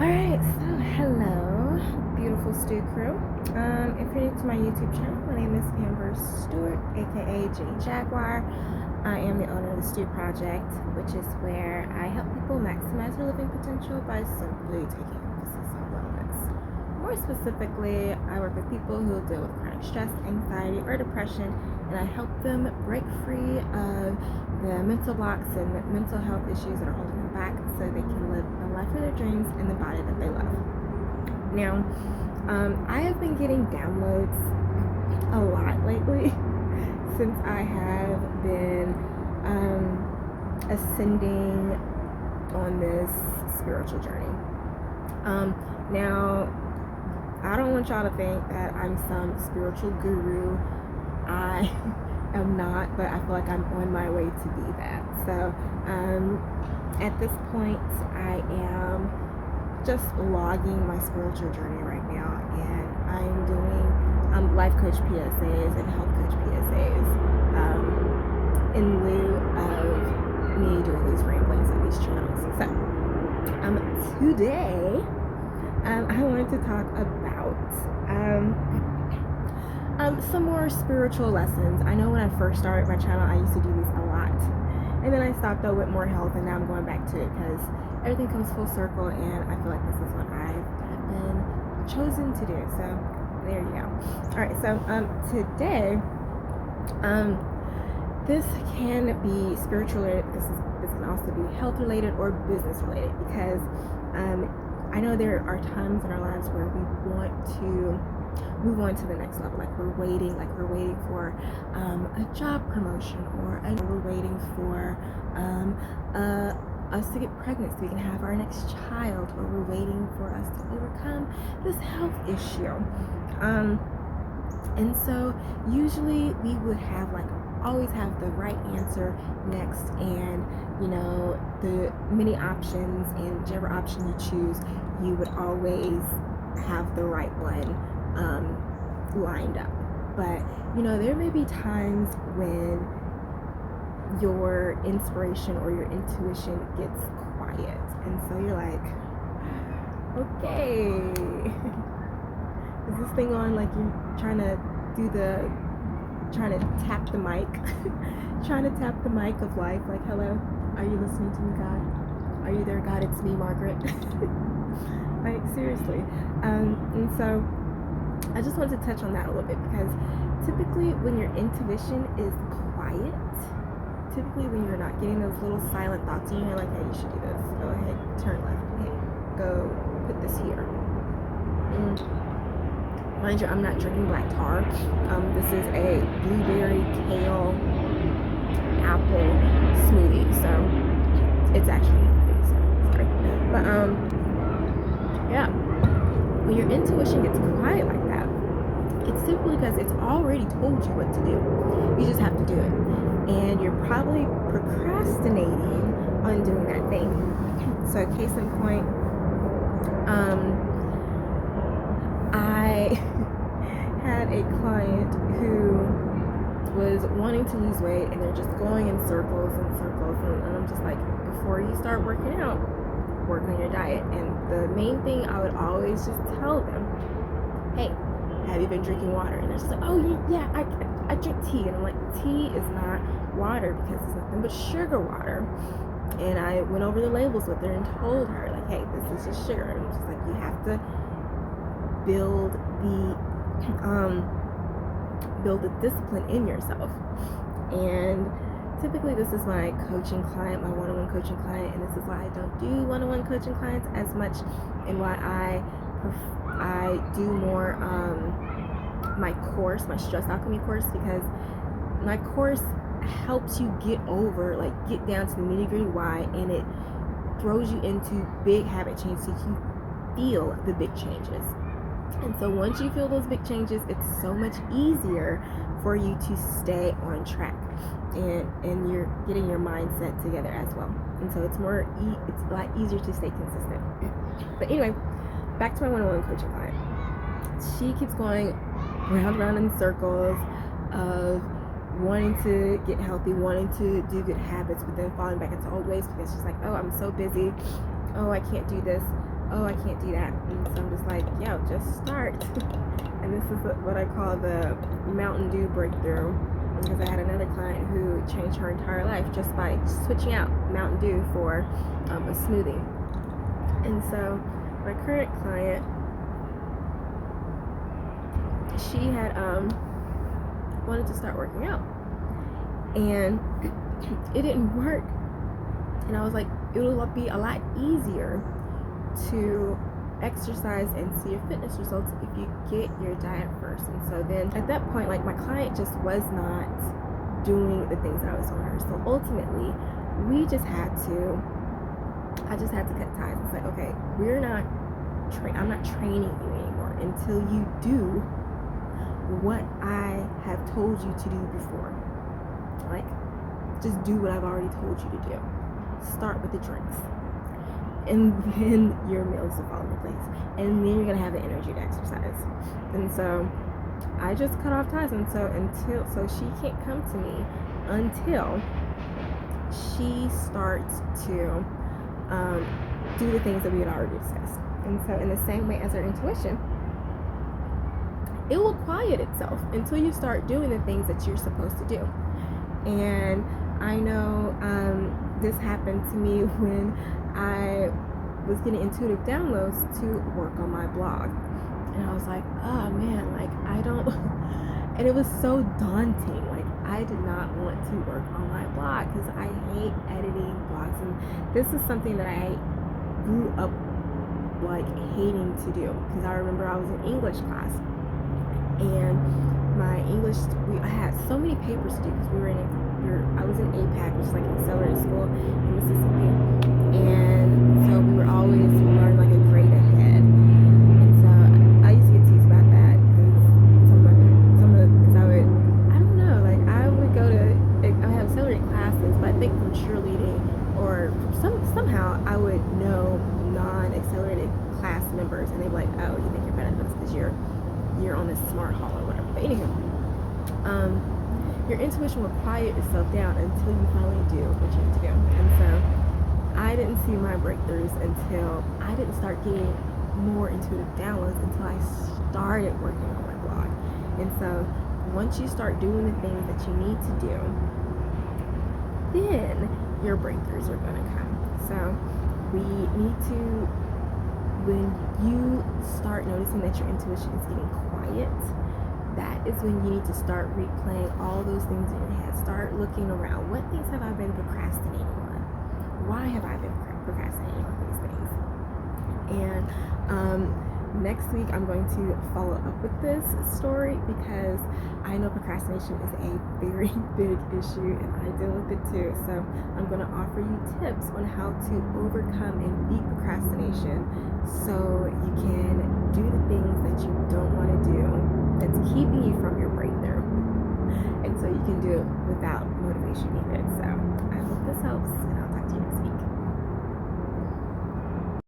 Alright, so hello, beautiful Stew crew. If you're new to my YouTube channel, my name is Amber Stewart, aka Jane Jaguar. I am the owner of the Stew Project, which is where I help people maximize their living potential by simply taking emphasis on wellness. More specifically, I work with people who deal with chronic stress, anxiety, or depression, and I help them break free of the mental blocks and mental health issues that are holding them back so they can live the life of their dreams in the body that they love. Now, I have been getting downloads a lot lately since I have been ascending on this spiritual journey. Now, I don't want y'all to think that I'm some spiritual guru. I am not, but I feel like I'm on my way to be that. So at this point, I am just logging my spiritual journey right now, and I'm doing life coach PSAs and health coach PSAs in lieu of me doing these ramblings on these channels. So today I wanted to talk about some more spiritual lessons. I know when I first started my channel, I used to do these a lot, and then I stopped though with more health, and now I'm going back to it because everything comes full circle, and I feel like this is what I've been chosen to do. So there you go. All right, so today this can be spiritual related. This can also be health related or business related, because I know there are times in our lives where we want to move on to the next level, like we're waiting for a job promotion, or we're waiting for us to get pregnant so we can have our next child, or we're waiting for us to overcome this health issue. And so usually we would have always have the right answer next, and the many options, and whichever option you choose, you would always have the right one lined up. But there may be times when your inspiration or your intuition gets quiet, and so you're like, okay, is this thing on? Like you're trying to tap the mic trying to tap the mic of life, like, hello, are you listening to me, God? Are you there, God? It's me, Margaret. Like, seriously. And so I just wanted to touch on that a little bit, because typically when your intuition is quiet, typically when you're not getting those little silent thoughts in your head, like, hey, you should do this, go ahead, turn left, hey, go put this here. Mind you, I'm not drinking black tar. This is a blueberry, kale, apple smoothie, so it's actually healthy, so sorry. But yeah, when your intuition gets quiet like that, it's simply because it's already told you what to do. You just have to do it, and you're probably procrastinating on doing that thing. So case in point, I had a client who was wanting to lose weight, and they're just going in circles and circles, and I'm just like, before you start working out, work on your diet. And the main thing I would always just tell them, hey, have you been drinking water? And they're just like, oh yeah, I drink tea. And I'm like, tea is not water, because it's nothing but sugar water. And I went over the labels with her and told her, like, hey, this is just sugar. And I'm just like, you have to build the discipline in yourself. And typically this is my coaching client, my one-on-one coaching client, and this is why I don't do one-on-one coaching clients as much, and why I do more my course, my Stress Alchemy course, because my course helps you get down to the nitty-gritty why, and it throws you into big habit changes so you can feel the big changes. And so once you feel those big changes, it's so much easier for you to stay on track, and you're getting your mindset together as well. And so it's a lot easier to stay consistent. But anyway, back to my one-on-one coaching client. She keeps going round and round in circles of wanting to get healthy, wanting to do good habits, but then falling back into old ways because she's like, oh, I'm so busy. oh, I can't do this, oh, I can't do that. And so I'm just like, yo, just start. And this is what I call the Mountain Dew breakthrough, because I had another client who changed her entire life just by switching out Mountain Dew for a smoothie. And so my current client, she had wanted to start working out, and it didn't work. And I was like, it will be a lot easier to exercise and see your fitness results if you get your diet first. And so then at that point, like, my client just was not doing the things that I was telling her. So ultimately, I just had to cut ties and say, okay, I'm not training you anymore until you do what I have told you to do before. Like, just do what I've already told you to do. Start with the drinks, and then your meals will fall into place, and then you're gonna have the energy to exercise. And so I just cut off ties, and so she can't come to me until she starts to do the things that we had already discussed. And so in the same way as our intuition, it will quiet itself until you start doing the things that you're supposed to do. And I know this happened to me when I was getting intuitive downloads to work on my blog. And I was like, oh man, like, I don't, and it was so daunting. Like, I did not want to work on my blog because I hate editing blogs. And this is something that I grew up like hating to do, because I remember I was in English class, and my English, I had so many papers to do because I was in APAC, which is like an accelerated school in Mississippi, and so we were always learning like a grade ahead. And so I used to get teased about that because I would go to, I have accelerated classes, but I think from cheerleading or somehow I would know non-accelerated class members, and they'd be like, oh, you think you're better than us because you're on this smart hall or whatever. But anywho, your intuition will quiet itself down until you finally do what you need to do. And so I didn't see my breakthroughs until I didn't start getting more intuitive downloads until I started working on my blog. And so once you start doing the things that you need to do, then your breakthroughs are going to come. So we need to, when you start noticing that your intuition is getting quiet, that is when you need to start replaying all those things in your head. Start looking around. What things have I been procrastinating on? Why have I been procrastinating on these things? And next week I'm going to follow up with this story, because I know procrastination is a very big issue and I deal with it too. So I'm going to offer you tips on how to overcome and beat procrastination, so you can do the things that you don't want to do that's keeping you from your breakthrough, and so you can do it without motivation needed. So I hope this helps, and I'll talk